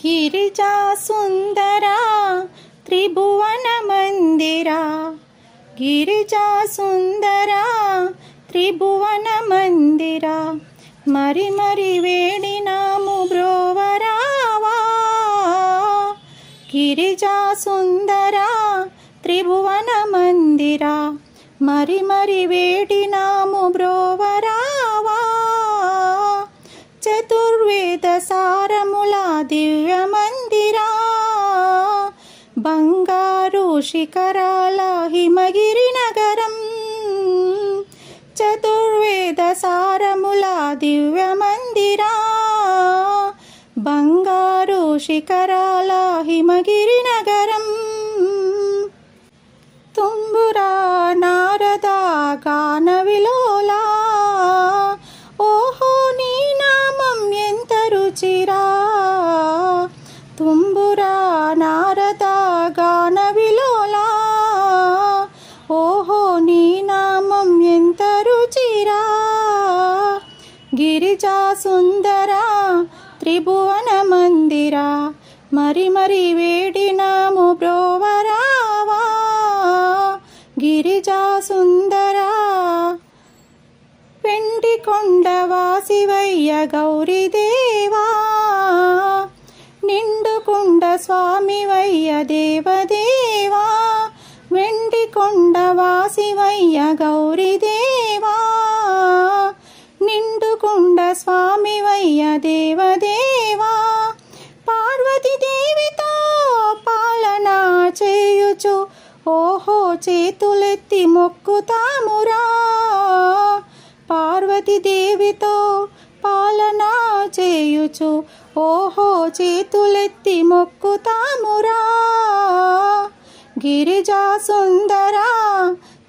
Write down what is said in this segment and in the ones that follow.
గిరిజా సుందరా త్రిభువన మందిరా, గిరిజా సుందరా త్రిభువన మందిరా, మరి మరి వేడినాము బ్రోవరావా. గిరిజా సుందరా త్రిభువన మందిరా, మరి మరి వేడినాము బ్రోవరావా. చతుర్వేద సారముల దివ్య మందిరా, బంగారు శిఖరాల హిమగిరి నగరం. చతుర్వేద సారముల దివ్య మందిరా, బంగారు శిఖరాల హిమగిరి నగరం. తుంబురా నారద గాన విలోలా, ఓహో నీ నామం ఎంత రుచిరా. తుంబురా నారద గాన విలోలా, ఓహో నీ నామం ఎంత రుచిరా. గిరిజా సుందరా త్రిభువన మందిరా, మరి మరి వేడినాము బ్రోవరావా. గిరిజా సుందరా వెండి కొండవాసివయ్య గౌరీదేవా, నిండుకుండ స్వామివయ్య దేవదేవా. వెండి కొండవాసివయ్య గౌరీదేవా, నిండుకుండ స్వామివయ్య దేవదేవా. పార్వతీ దేవితో పాలన చేయుచు, ఓహో చేతులెత్తి మొక్కుతామురా. పార్వతీ దేవితో పాలన చేయుచు, ఓహో చేతులెత్తి మొక్కుతామురా. గిరిజా సుందరా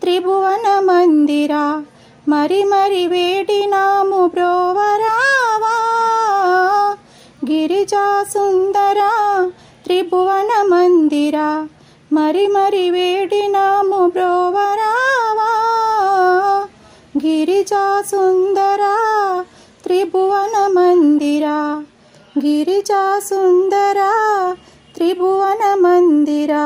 త్రిభువన మందిరా, మరి మరి వేడినాము బ్రోవరావా. గిరిజా సుందరా త్రిభువన మందిరా, మరి మరి వేడినాము బ్రోవరావా. గిరిజా సుందరా త్రిభువన మందిరా, గిరిజా సుందరా త్రిభువన మందిరా.